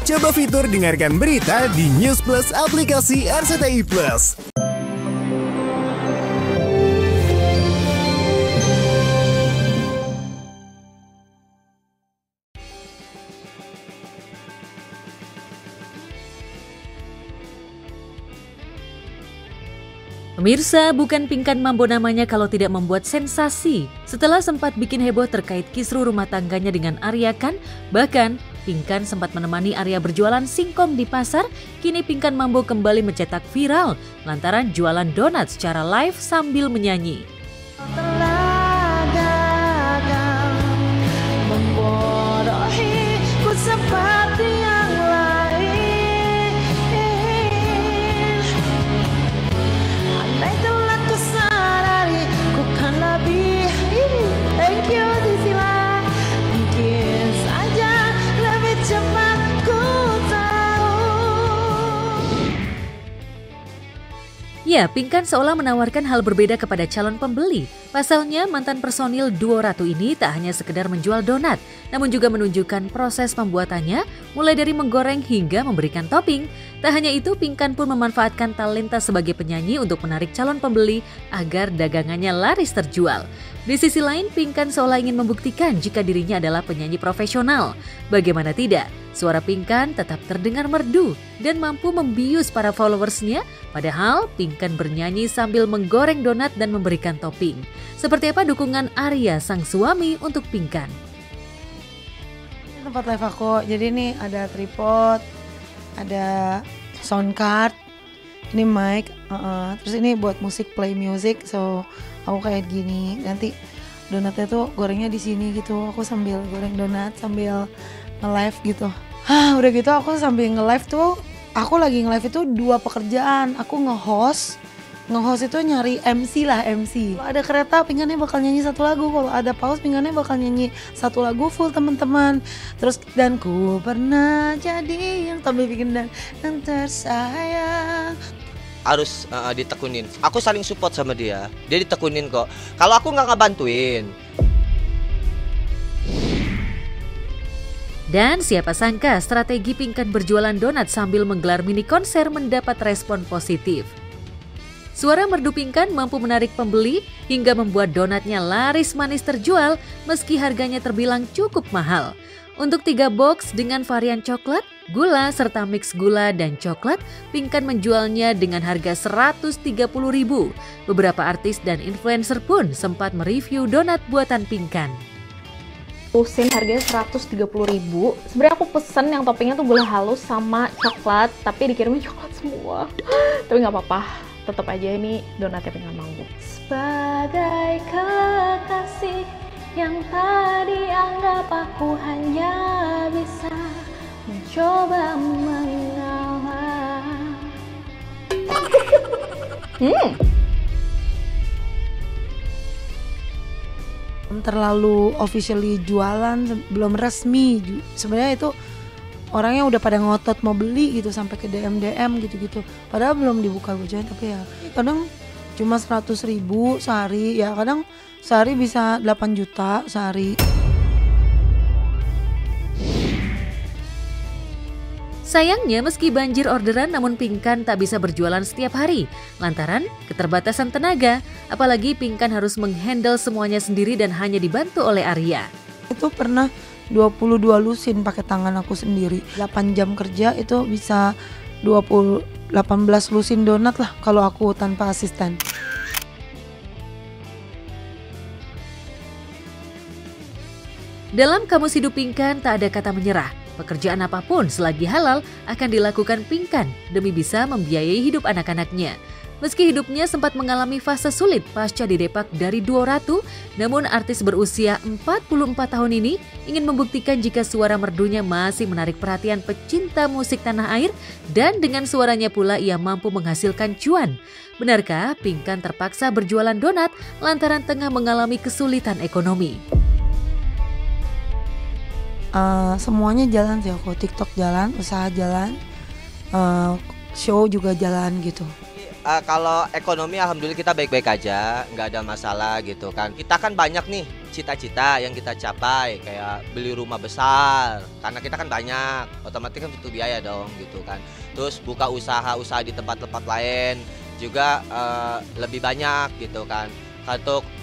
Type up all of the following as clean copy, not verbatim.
Coba fitur dengarkan berita di News Plus aplikasi RCTI Plus. Pemirsa, bukan Pinkan Mambo namanya kalau tidak membuat sensasi. Setelah sempat bikin heboh terkait kisruh rumah tangganya dengan Arya Khan, bahkan Pinkan sempat menemani Arya berjualan singkong di pasar, kini Pinkan Mambo kembali mencetak viral lantaran jualan donat secara live sambil menyanyi. Ya, Pinkan seolah menawarkan hal berbeda kepada calon pembeli. Pasalnya, mantan personil duo Ratu ini tak hanya sekedar menjual donat, namun juga menunjukkan proses pembuatannya, mulai dari menggoreng hingga memberikan topping. Tak hanya itu, Pinkan pun memanfaatkan talenta sebagai penyanyi untuk menarik calon pembeli agar dagangannya laris terjual. Di sisi lain, Pinkan seolah ingin membuktikan jika dirinya adalah penyanyi profesional. Bagaimana tidak, suara Pinkan tetap terdengar merdu dan mampu membius para followersnya, padahal Pinkan bernyanyi sambil menggoreng donat dan memberikan topping. Seperti apa dukungan Arya sang suami untuk Pinkan? Ini tempat live aku, jadi ini ada tripod, ada sound card, ini mic, terus ini buat musik, play music, so aku kayak gini. Nanti donatnya tuh gorengnya di sini gitu, aku sambil goreng donat sambil nge-live gitu. Udah gitu aku sambil nge-live tuh, aku lagi nge-live itu 2 pekerjaan. Aku nge-host itu nyari MC lah, MC. Kalau ada kereta Pinkannya bakal nyanyi 1 lagu, kalau ada paus Pinkannya bakal nyanyi 1 lagu full teman-teman. Terus dan ku pernah jadi yang tapi bikin dan tersayang. Harus ditekunin. Aku saling support sama dia ditekunin kok. Kalau aku nggak ngebantuin. Dan siapa sangka strategi Pinkan berjualan donat sambil menggelar mini konser mendapat respon positif. Suara merdu Pinkan mampu menarik pembeli hingga membuat donatnya laris manis terjual meski harganya terbilang cukup mahal. Untuk 3 box dengan varian coklat, gula, serta mix gula dan coklat, Pinkan menjualnya dengan harga Rp130.000. Beberapa artis dan influencer pun sempat mereview donat buatan Pinkan. Lusin harganya Rp130.000. Sebenarnya aku pesen yang toppingnya tuh gula halus sama coklat, tapi dikirimnya coklat semua. Tapi nggak apa-apa, tetap aja ini donatnya Pinkan Mambo. Sebagai kekasih yang tadi anggap aku hanya bisa mencoba mengalah. Terlalu officially jualan, belum resmi. Sebenarnya itu orangnya udah pada ngotot mau beli gitu, sampai ke DM gitu-gitu. Padahal belum dibuka bocoran, tapi ya kadang cuma 100.000 sehari, ya kadang sehari bisa 8 juta sehari. Sayangnya meski banjir orderan namun Pinkan tak bisa berjualan setiap hari lantaran keterbatasan tenaga, apalagi Pinkan harus menghandle semuanya sendiri dan hanya dibantu oleh Arya. Itu pernah 22 lusin pakai tangan aku sendiri. 8 jam kerja itu bisa 18 lusin donat lah kalau aku tanpa asisten. Dalam kamus hidup Pinkan tak ada kata menyerah. Pekerjaan apapun selagi halal akan dilakukan Pinkan demi bisa membiayai hidup anak-anaknya. Meski hidupnya sempat mengalami fase sulit pasca didepak dari duo Ratu, namun artis berusia 44 tahun ini ingin membuktikan jika suara merdunya masih menarik perhatian pecinta musik tanah air dan dengan suaranya pula ia mampu menghasilkan cuan. Benarkah Pinkan terpaksa berjualan donat lantaran tengah mengalami kesulitan ekonomi? Semuanya jalan sih aku, TikTok jalan, usaha jalan, show juga jalan gitu. kalau ekonomi alhamdulillah kita baik-baik aja, nggak ada masalah gitu kan. Kita kan banyak nih cita-cita yang kita capai, kayak beli rumah besar, karena kita kan banyak, otomatis kan butuh biaya dong gitu kan. Terus buka usaha-usaha di tempat-tempat lain juga lebih banyak gitu kan.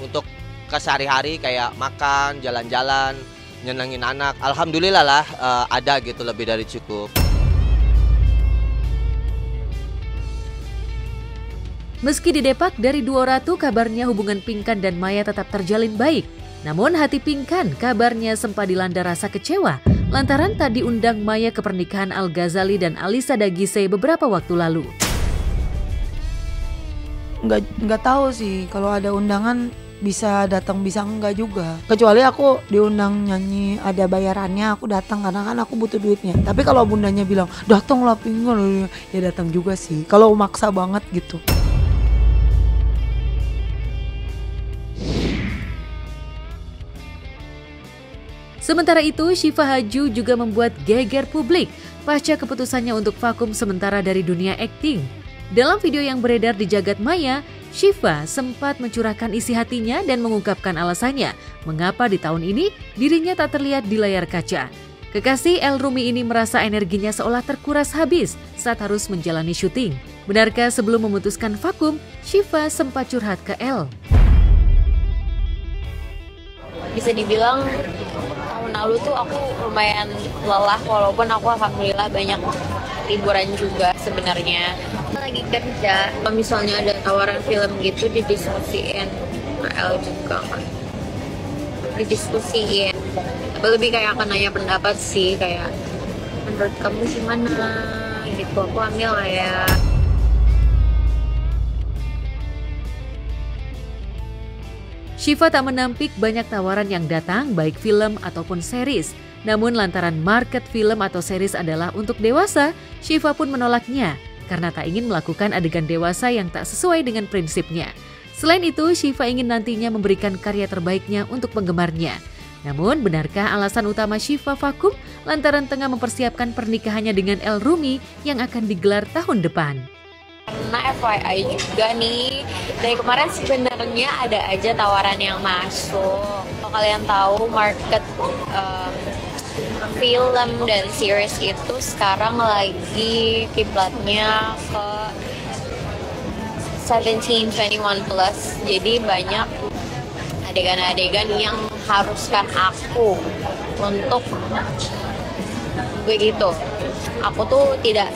Untuk kesehari-hari kayak makan, jalan-jalan, nyenengin anak, alhamdulillah lah ada gitu lebih dari cukup. Meski didepak dari duo ratu, kabarnya hubungan Pinkan dan Maya tetap terjalin baik. Namun hati Pinkan kabarnya sempat dilanda rasa kecewa lantaran tak diundang Maya ke pernikahan Al Ghazali dan Alisa Dagise beberapa waktu lalu. Nggak tahu sih, kalau ada undangan bisa datang bisa enggak juga. Kecuali aku diundang nyanyi ada bayarannya, aku datang karena kan aku butuh duitnya. Tapi kalau bundanya bilang datang lah Pinkan, ya datang juga sih. Kalau maksa banget gitu. Sementara itu, Syifa Haju juga membuat geger publik pasca keputusannya untuk vakum sementara dari dunia akting. Dalam video yang beredar di jagat maya, Syifa sempat mencurahkan isi hatinya dan mengungkapkan alasannya mengapa di tahun ini dirinya tak terlihat di layar kaca. Kekasih El Rumi ini merasa energinya seolah terkuras habis saat harus menjalani syuting. Benarkah sebelum memutuskan vakum, Syifa sempat curhat ke El? Bisa dibilang tahun lalu tuh aku lumayan lelah, walaupun aku alhamdulillah banyak liburan juga sebenarnya. Lagi kerja, kalau misalnya ada tawaran film gitu didiskusiin, El juga kan didiskusiin. Lebih kayak akan nanya pendapat sih, kayak menurut kamu gimana gitu, aku ambil lah ya. Syifa tak menampik banyak tawaran yang datang, baik film ataupun series. Namun lantaran market film atau series adalah untuk dewasa, Syifa pun menolaknya karena tak ingin melakukan adegan dewasa yang tak sesuai dengan prinsipnya. Selain itu, Syifa ingin nantinya memberikan karya terbaiknya untuk penggemarnya. Namun, benarkah alasan utama Syifa vakum lantaran tengah mempersiapkan pernikahannya dengan El Rumi yang akan digelar tahun depan? Karena FYI juga nih, dari kemarin sebenarnya ada aja tawaran yang masuk. Kalau kalian tahu market film dan series itu sekarang lagi kiblatnya ke 17-21 plus. Jadi banyak adegan-adegan yang mengharuskan aku untuk begitu. Aku tuh tidak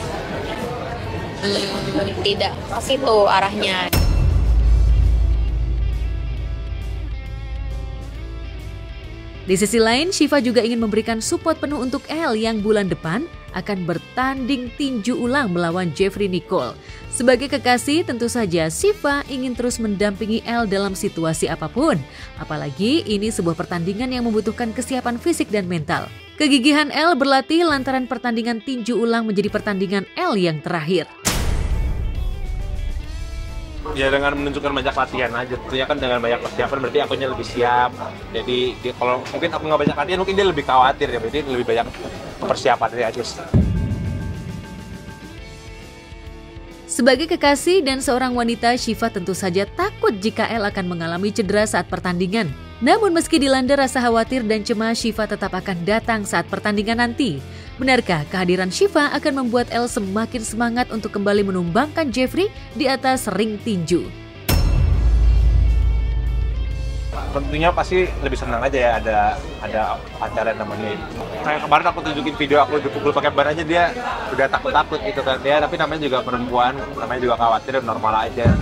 ke situ arahnya. Di sisi lain, Syifa juga ingin memberikan support penuh untuk El yang bulan depan akan bertanding tinju ulang melawan Jeffrey Nicole. Sebagai kekasih, tentu saja Syifa ingin terus mendampingi El dalam situasi apapun. Apalagi ini sebuah pertandingan yang membutuhkan kesiapan fisik dan mental. Kegigihan El berlatih lantaran pertandingan tinju ulang menjadi pertandingan El yang terakhir. Ya dengan menunjukkan banyak latihan aja, tentunya kan dengan banyak persiapan berarti akunya lebih siap. Jadi kalau mungkin aku nggak banyak latihan, mungkin dia lebih khawatir ya, berarti lebih banyak persiapan aja sih. Sebagai kekasih dan seorang wanita, Syifa tentu saja takut jika El akan mengalami cedera saat pertandingan. Namun meski dilanda rasa khawatir dan cemas, Syifa tetap akan datang saat pertandingan nanti. Benarkah kehadiran Syifa akan membuat El semakin semangat untuk kembali menumbangkan Jeffrey di atas ring tinju? Tentunya pasti lebih senang aja ya ada acara namanya. Kayak kemarin aku tunjukin video aku dipukul pakai ban aja, dia udah takut-takut gitu kan dia, tapi namanya juga perempuan, namanya juga khawatir, normal aja.